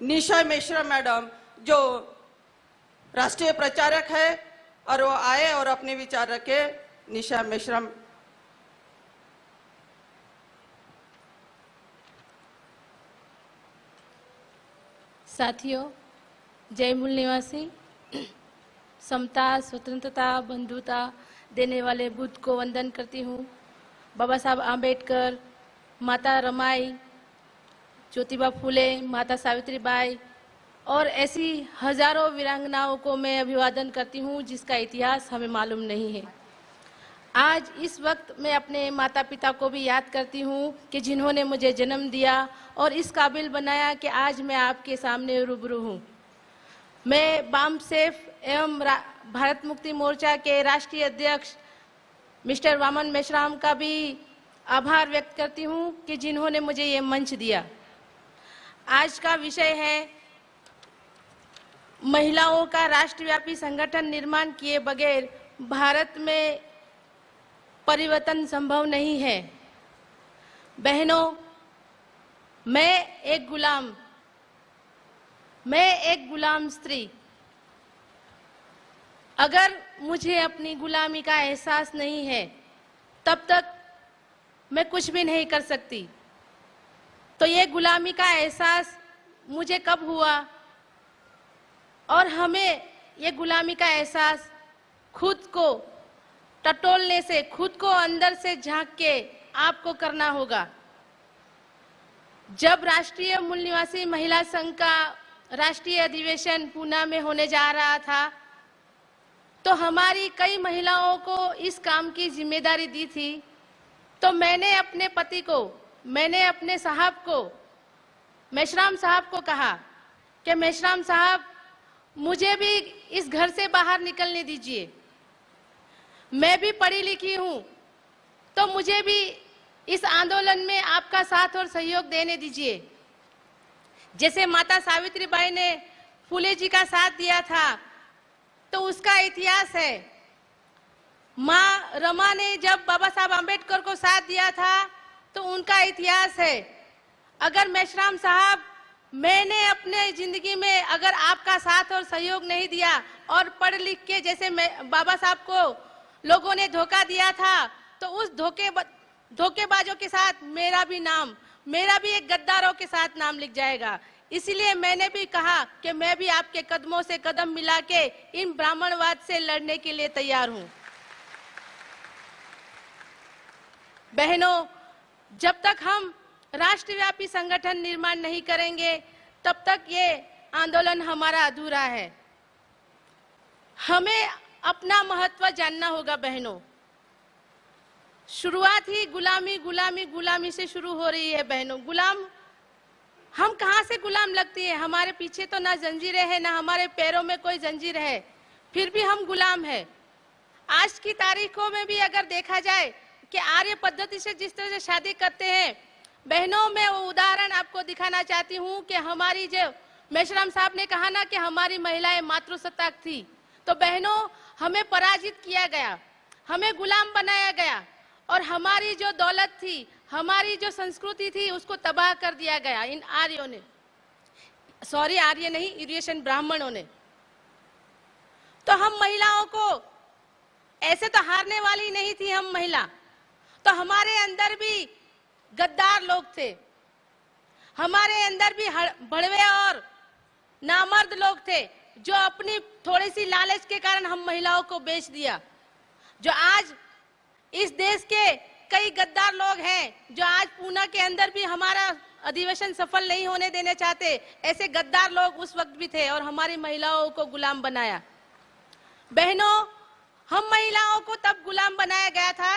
निशा Mishra madam जो राष्ट्रीय प्रचारक है और वो आए और अपने विचार रखे। निशा मिश्रा। साथियों, जय मूल निवासी। समता, स्वतंत्रता, बंधुता देने वाले बुद्ध को वंदन करती हूँ। बाबा साहब आम्बेडकर, माता रमाई, ज्योतिबा फूले, माता सावित्रीबाई और ऐसी हजारों वीरांगनाओं को मैं अभिवादन करती हूँ जिसका इतिहास हमें मालूम नहीं है। आज इस वक्त मैं अपने माता पिता को भी याद करती हूँ कि जिन्होंने मुझे जन्म दिया और इस काबिल बनाया कि आज मैं आपके सामने रूबरू हूँ। मैं बामसेफ एवं भारत मुक्ति मोर्चा के राष्ट्रीय अध्यक्ष मिस्टर वामन मेश्राम का भी आभार व्यक्त करती हूँ कि जिन्होंने मुझे ये मंच दिया। आज का विषय है महिलाओं का राष्ट्रव्यापी संगठन निर्माण किए बगैर भारत में परिवर्तन संभव नहीं है। बहनों, मैं एक गुलाम स्त्री। अगर मुझे अपनी गुलामी का एहसास नहीं है तब तक मैं कुछ भी नहीं कर सकती। तो ये गुलामी का एहसास मुझे कब हुआ और हमें ये गुलामी का एहसास खुद को टटोलने से, खुद को अंदर से झांक के आपको करना होगा। जब राष्ट्रीय मूल निवासी महिला संघ का राष्ट्रीय अधिवेशन पूना में होने जा रहा था तो हमारी कई महिलाओं को इस काम की जिम्मेदारी दी थी। तो मैंने अपने पति को, मैंने अपने साहब को, मेश्राम साहब को कहा कि मेश्राम साहब, मुझे भी इस घर से बाहर निकलने दीजिए। मैं भी पढ़ी लिखी हूँ तो मुझे भी इस आंदोलन में आपका साथ और सहयोग देने दीजिए। जैसे माता सावित्रीबाई ने फूले जी का साथ दिया था तो उसका इतिहास है। माँ रमा ने जब बाबा साहब आम्बेडकर को साथ दिया था तो उनका इतिहास है। अगर मेश्राम साहब, मैंने अपने जिंदगी में अगर आपका साथ और सहयोग नहीं दिया और पढ़ लिख के जैसे बाबा साहब को लोगों ने धोखा दिया था तो उस धोखेबाजों के साथ मेरा भी एक गद्दारों के साथ नाम लिख जाएगा। इसलिए मैंने भी कहा कि मैं भी आपके कदमों से कदम मिला के इन ब्राह्मणवाद से लड़ने के लिए तैयार हूं। बहनों, जब तक हम राष्ट्रव्यापी संगठन निर्माण नहीं करेंगे तब तक ये आंदोलन हमारा अधूरा है। हमें अपना महत्व जानना होगा। बहनों, शुरुआत ही गुलामी से शुरू हो रही है। बहनों, हम कहां से गुलाम लगती है? हमारे पीछे तो ना जंजीरें हैं, ना हमारे पैरों में कोई जंजीर है, फिर भी हम गुलाम है। आज की तारीखों में भी अगर देखा जाए कि आर्य पद्धति से जिस तरह से शादी करते हैं, बहनों, मैं वो उदाहरण आपको दिखाना चाहती हूँ कि हमारी जो मेश्राम साहब ने कहा ना कि हमारी महिलाएं मातृसत्ताक थी, तो बहनों, हमें पराजित किया गया, हमें गुलाम बनाया गया और हमारी जो दौलत थी, हमारी जो संस्कृति थी, उसको तबाह कर दिया गया इन आर्यों ने। सॉरी, आर्य नहीं, यूरेशियन ब्राह्मणों ने। तो हम महिलाओं को ऐसे तो हारने वाली नहीं थी हम महिला, तो हमारे अंदर भी गद्दार लोग थे, हमारे अंदर भी भड़वे और नामर्द लोग थे जो अपनी थोड़ी सी लालच के कारण हम महिलाओं को बेच दिया। जो आज इस देश के कई गद्दार लोग हैं जो आज पूना के अंदर भी हमारा अधिवेशन सफल नहीं होने देने चाहते, ऐसे गद्दार लोग उस वक्त भी थे और हमारी महिलाओं को गुलाम बनाया। बहनों, हम महिलाओं को तब गुलाम बनाया गया था,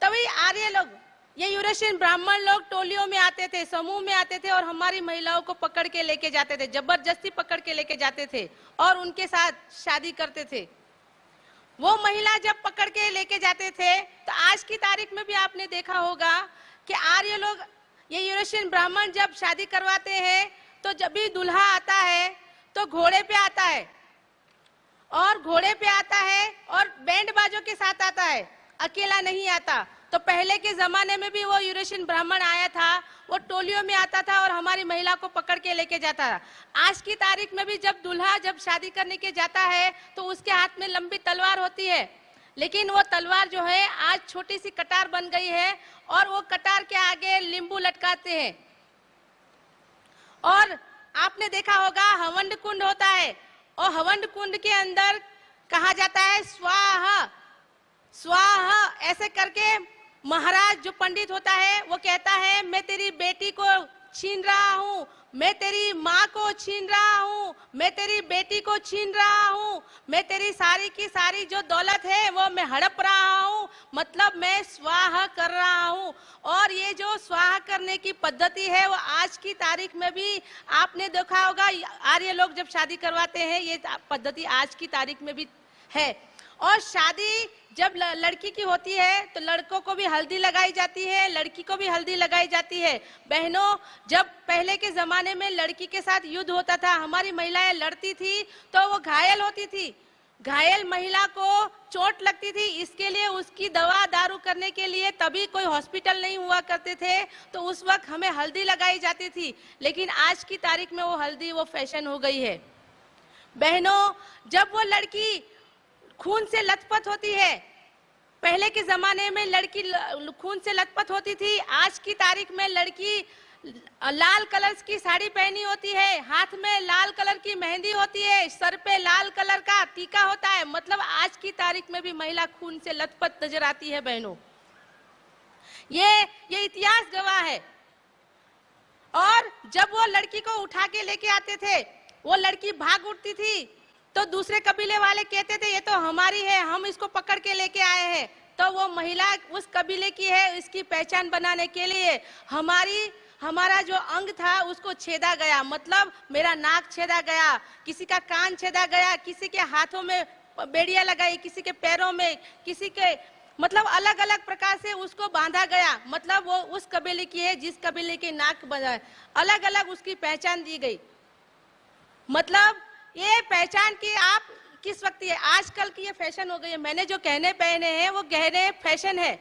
तभी आर्य लोग, ये यूरेशियन ब्राह्मण लोग टोलियों में आते थे, समूह में आते थे और हमारी महिलाओं को पकड़ के लेके जाते थे, जबरदस्ती पकड़ के लेके जाते थे और उनके साथ शादी करते थे। वो महिला जब पकड़ के लेके जाते थे तो आज की तारीख में भी आपने देखा होगा कि आर्य लोग, ये यूरेशियन ब्राह्मण जब शादी करवाते हैं तो जब भी दूल्हा आता है तो घोड़े पे आता है और बैंड बाजों के साथ आता है, अकेला नहीं आता। तो पहले के जमाने में भी वो यूरेशियन ब्राह्मण आया था, वो टोलियों में आता था और हमारी महिला को पकड़ के लेके जाता था। आज की तारीख में भी जब दूल्हा जब शादी करने के जाता है तो उसके हाथ में लंबी तलवार होती है, लेकिन वो तलवार जो है आज छोटी सी कटार बन गई है और वो कटार के आगे नींबू लटकाते हैं। और आपने देखा होगा हवंड कुंड होता है और हवंड कुंड के अंदर कहा जाता है स्वाहा स्वाहा, ऐसे करके महाराज जो पंडित होता है वो कहता है मैं तेरी बेटी को छीन रहा हूँ, मैं तेरी माँ को छीन रहा हूँ, मैं तेरी बेटी को छीन रहा हूँ, मैं तेरी सारी की सारी जो दौलत है वो मैं हड़प रहा हूँ, मतलब मैं स्वाहा कर रहा हूँ। और ये जो स्वाहा करने की पद्धति है वो आज की तारीख में भी आपने देखा होगा, आर्य लोग जब शादी करवाते हैं ये पद्धति आज की तारीख में भी है। और शादी जब लड़की की होती है तो लड़कों को भी हल्दी लगाई जाती है, लड़की को भी हल्दी लगाई जाती है। बहनों, जब पहले के जमाने में लड़की के साथ युद्ध होता था, हमारी महिलाएं लड़ती थी तो वो घायल होती थी, घायल महिला को चोट लगती थी, इसके लिए उसकी दवा दारू करने के लिए तभी कोई हॉस्पिटल नहीं हुआ करते थे, तो उस वक्त हमें हल्दी लगाई जाती थी। लेकिन आज की तारीख में वो हल्दी वो फैशन हो गई है। बहनों, जब वो लड़की खून से लथपथ होती है, पहले के जमाने में लड़की खून से लथपथ होती थी, आज की तारीख में लड़की लाल कलर की साड़ी पहनी होती है, हाथ में लाल कलर की मेहंदी होती है, सर पे लाल कलर का टीका होता है, मतलब आज की तारीख में भी महिला खून से लथपथ नजर आती है। बहनों, ये इतिहास गवाह है। और जब वो लड़की को उठा के लेके आते थे, वो लड़की भाग उठती थी तो दूसरे कबीले वाले कहते थे ये तो हमारी है, हम इसको पकड़ के लेके आए हैं। तो वो महिला उस कबीले की है, इसकी पहचान बनाने के लिए हमारा जो अंग था उसको छेदा गया, मतलब मेरा नाक छेदा गया, किसी का कान छेदा गया, किसी के हाथों में बेड़ियां लगाई, किसी के पैरों में, किसी के मतलब अलग अलग प्रकार से उसको बांधा गया, मतलब वो उस कबीले की है जिस कबीले के नाक बंधा, अलग अलग उसकी पहचान दी गई। मतलब ये पहचान की आप किस वक्त है, आजकल की ये फैशन हो गई है। मैंने जो गहने पहने हैं वो गहने फैशन है।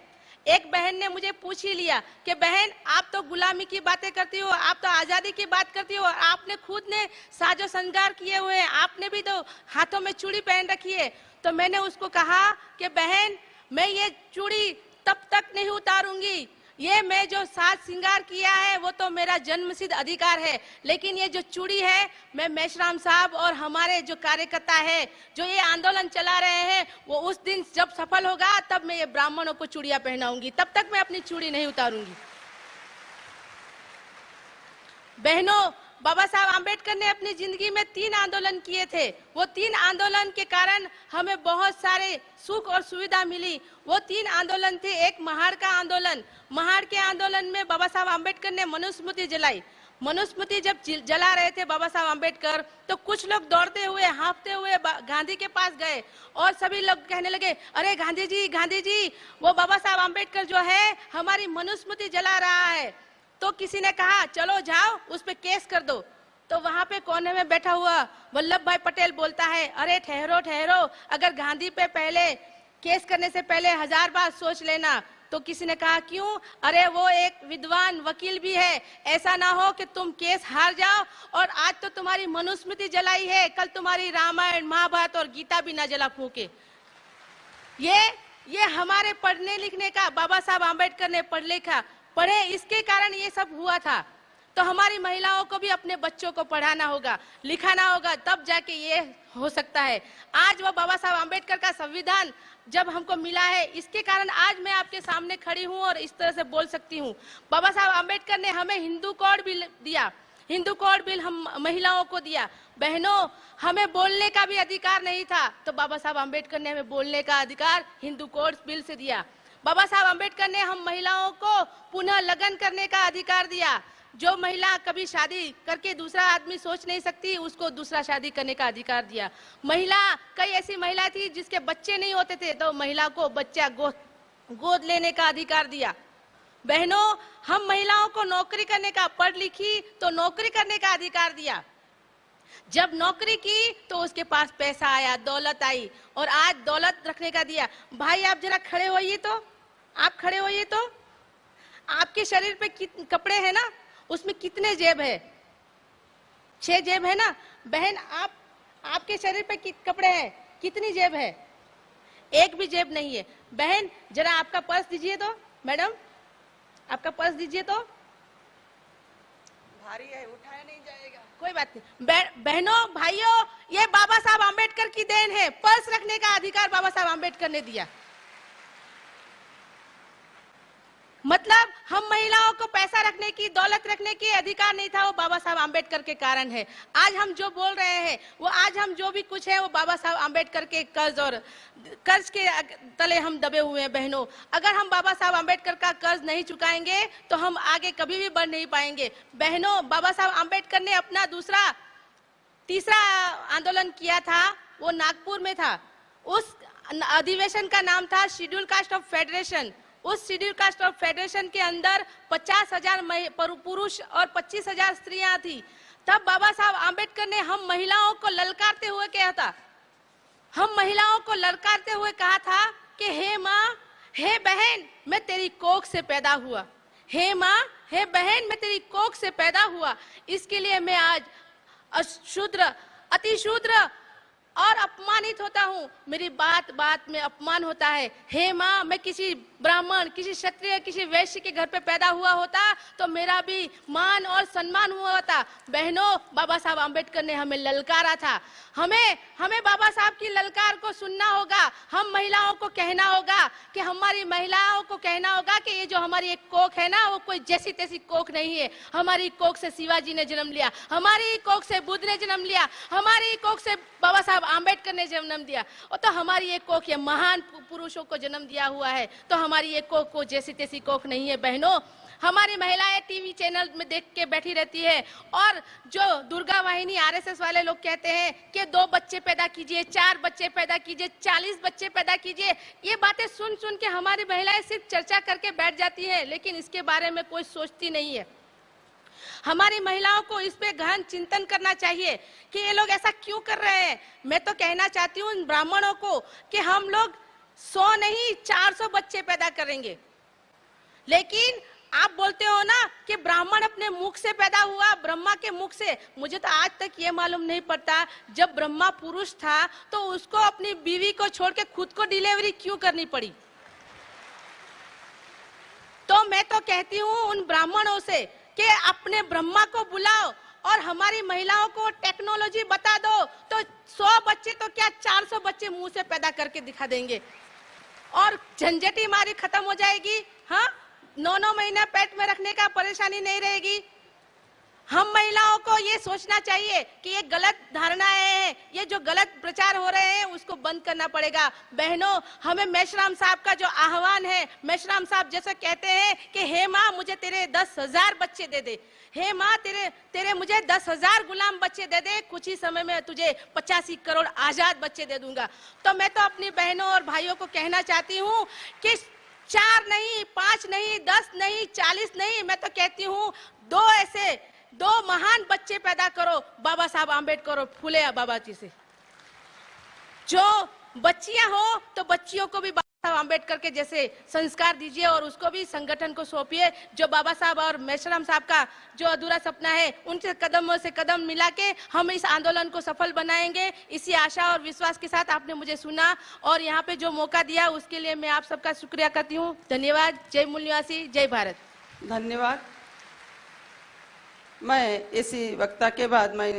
एक बहन ने मुझे पूछ ही लिया कि बहन आप तो गुलामी की बातें करती हो, आप तो आजादी की बात करती हो, आपने खुद ने साजो श्रृंगार किए हुए हैं, आपने भी तो हाथों में चूड़ी पहन रखी है। तो मैंने उसको कहा कि बहन मैं ये चूड़ी तब तक नहीं उतारूंगी, ये मैं जो साज श्रृंगार किया है वो तो मेरा जन्मसिद्ध अधिकार है, लेकिन ये जो चूड़ी है मैं मेश्राम साहब और हमारे जो कार्यकर्ता है जो ये आंदोलन चला रहे हैं वो उस दिन जब सफल होगा तब मैं ये ब्राह्मणों को चूड़ियां पहनाऊंगी, तब तक मैं अपनी चूड़ी नहीं उतारूंगी। बहनों, बाबा साहब आम्बेडकर ने अपनी जिंदगी में 3 आंदोलन किए थे। वो 3 आंदोलन के कारण हमें बहुत सारे सुख और सुविधा मिली। वो 3 आंदोलन थे। एक महाड़ का आंदोलन, महाड़ के आंदोलन में बाबा साहब आम्बेडकर ने मनुस्मृति जलाई। मनुस्मृति जब जला रहे थे बाबा साहब आम्बेडकर तो कुछ लोग दौड़ते हुए हाँफते हुए गांधी के पास गए और सभी लोग कहने लगे अरे गांधी जी वो बाबा साहब आम्बेडकर जो है हमारी मनुस्मृति जला रहा है। तो किसी ने कहा चलो जाओ उस पे केस कर दो। तो वहां पे कोने में बैठा हुआ वल्लभ भाई पटेल बोलता है अरे ठहरो, अगर गांधी पे पहले केस करने से पहले 1000 बार सोच लेना। तो किसी ने कहा क्यों? अरे वो एक विद्वान वकील भी है, ऐसा ना हो कि तुम केस हार जाओ और आज तो तुम्हारी मनुस्मृति जलाई है, कल तुम्हारी रामायण महाभारत और गीता भी ना जला फूके। ये हमारे पढ़ने लिखने का, बाबा साहब आम्बेडकर ने पढ़े इसके कारण ये सब हुआ था। तो हमारी महिलाओं को भी अपने बच्चों को पढ़ाना होगा, लिखाना होगा, तब जाके ये हो सकता है। आज वो बाबा साहब आम्बेडकर का संविधान जब हमको मिला है, इसके कारण आज मैं आपके सामने खड़ी हूँ और इस तरह से बोल सकती हूँ। बाबा साहब आम्बेडकर ने हमें हिंदू कोड बिल दिया, हिंदू कोड बिल हम महिलाओं को दिया। बहनों, हमें बोलने का भी अधिकार नहीं था, तो बाबा साहब आम्बेडकर ने हमें बोलने का अधिकार हिंदू कोड बिल से दिया। बाबा साहब आम्बेडकर ने हम महिलाओं को पुनः लगन करने का अधिकार दिया। जो महिला कभी शादी करके दूसरा आदमी सोच नहीं सकती, उसको दूसरा शादी करने का अधिकार दिया। कई ऐसी महिला थी जिसके बच्चे नहीं होते थे, तो महिला को बच्चा गोद लेने का अधिकार दिया। बहनों, हम महिलाओं को नौकरी करने का, पढ़ लिखी तो नौकरी करने का अधिकार दिया। जब नौकरी की तो उसके पास पैसा आया, दौलत आई, और आज दौलत रखने का दिया। भाई आप जरा खड़े होइए तो आप खड़े होइए तो आपके शरीर पे कपड़े हैं ना, उसमें कितने जेब है? 6 जेब है ना। बहन आपके शरीर पे कपड़े हैं, कितनी जेब है? एक भी जेब नहीं है। बहन जरा आपका पर्स दीजिए तो, मैडम आपका पर्स दीजिए तो। भारी है, उठाया नहीं जाएगा। कोई बात नहीं। बहनों भाइयों, ये बाबा साहब आम्बेडकर की देन है। पर्स रखने का अधिकार बाबा साहब आम्बेडकर ने दिया। मतलब हम महिलाओं को पैसा रखने की, दौलत रखने की अधिकार नहीं था, वो बाबा साहब आम्बेडकर के कारण है। आज हम जो बोल रहे हैं, वो आज हम जो भी कुछ है, वो बाबा साहब आम्बेडकर के कर्ज के तले हम दबे हुए हैं। बहनों, अगर हम बाबा साहब आम्बेडकर का कर्ज नहीं चुकाएंगे तो हम आगे कभी भी बढ़ नहीं पाएंगे। बहनों, बाबा साहब आम्बेडकर ने अपना तीसरा आंदोलन किया था, वो नागपुर में था। उस अधिवेशन का नाम था शेड्यूल कास्ट ऑफ फेडरेशन। उस शेड्यूल कास्ट ऑफ फेडरेशन के अंदर 50,000 पुरुष और 25,000 स्त्रियां थी। तब बाबा साहब आम्बेडकर ने हम महिलाओं को ललकारते हुए कहा था, कि हे माँ, हे बहन, मैं तेरी कोख से पैदा हुआ। हे माँ, हे बहन, मैं तेरी कोख से पैदा हुआ। इसके लिए मैं आज अतिशूद्र और अपमानित होता हूँ। मेरी बात में अपमान होता है। हे माँ, मैं किसी ब्राह्मण, किसी क्षत्रिय, किसी वैश्य के घर पे पैदा हुआ होता तो मेरा भी मान और सम्मान हुआ होता। बहनों, बाबा साहब आम्बेडकर ने हमें ललकारा था। हमें बाबा साहब की ललकार को सुनना होगा। हम महिलाओं को कहना होगा कि ये जो हमारी एक कोख है ना, वो कोई जैसी तैसी कोख नहीं है। हमारी कोख से शिवाजी ने जन्म लिया, हमारी कोख से बुद्ध ने जन्म लिया, हमारी कोख से बाबा साहब आम्बेडकर ने जन्म दिया। और तो हमारी एक कोख ये महान पुरुषों को जन्म दिया हुआ है। तो हमारी ये कोख को जैसी तैसी कोख नहीं है। बहनों, हमारी महिलाएं टीवी चैनल में देख के बैठी रहती है, और जो दुर्गा वाहिनी आरएसएस वाले लोग कहते हैं कि 2 बच्चे पैदा कीजिए, 4 बच्चे पैदा कीजिए, 40 बच्चे पैदा कीजिए, ये बातें सुन के हमारी महिलाएं सिर्फ चर्चा करके बैठ जाती है, लेकिन इसके बारे में कोई सोचती नहीं है। हमारी महिलाओं को इस पे गहन चिंतन करना चाहिए कि ये लोग ऐसा क्यों कर रहे हैं। मैं तो कहना चाहती हूँ इन ब्राह्मणों को कि हम लोग 100 नहीं 400 बच्चे पैदा करेंगे। लेकिन आप बोलते हो ना कि ब्राह्मण अपने मुख से पैदा हुआ, ब्रह्मा के मुख से। मुझे तो आज तक ये मालूम नहीं पड़ता, जब ब्रह्मा पुरुष था तो उसको अपनी बीवी को छोड़ के खुद को डिलीवरी क्यों करनी पड़ी। तो मैं तो कहती हूँ उन ब्राह्मणों से कि अपने ब्रह्मा को बुलाओ और हमारी महिलाओं को टेक्नोलॉजी बता दो, तो 100 बच्चे तो क्या 400 बच्चे मुंह से पैदा करके दिखा देंगे और झंझटी मारी खत्म हो जाएगी। हाँ, 9 महीना पेट में रखने का परेशानी नहीं रहेगी। हम महिलाओं को ये सोचना चाहिए कि ये गलत धारणाएं हैं, ये जो गलत प्रचार हो रहे हैं उसको बंद करना पड़ेगा। बहनों, हमें मेश्राम साहब का जो आह्वान है, मेश्राम साहब जैसे कहते हैं कि हे माँ, मुझे तेरे 10,000 बच्चे दे दे, हे माँ, तेरे मुझे 10,000 गुलाम बच्चे दे दे, कुछ ही समय में तुझे 85 करोड़ आजाद बच्चे दे दूंगा। तो मैं तो अपनी बहनों और भाइयों को कहना चाहती हूँ कि 4 नहीं, 5 नहीं, 10 नहीं, 40 नहीं, मैं तो कहती हूँ 2 महान बच्चे पैदा करो बाबा साहब आम्बेडकर और फूले बाबा जी से। जो बच्चियां हो तो बच्चियों को भी बाबा साहब आम्बेडकर के जैसे संस्कार दीजिए और उसको भी संगठन को सौंपिए। जो बाबा साहब और मेश्राम साहब का जो अधूरा सपना है, उनसे कदमों से कदम मिला के हम इस आंदोलन को सफल बनाएंगे। इसी आशा और विश्वास के साथ आपने मुझे सुना और यहाँ पे जो मौका दिया उसके लिए मैं आप सबका शुक्रिया करती हूँ। धन्यवाद। जय मूल निवासी, जय भारत। धन्यवाद। मैं इसी वक्ता के बाद मैं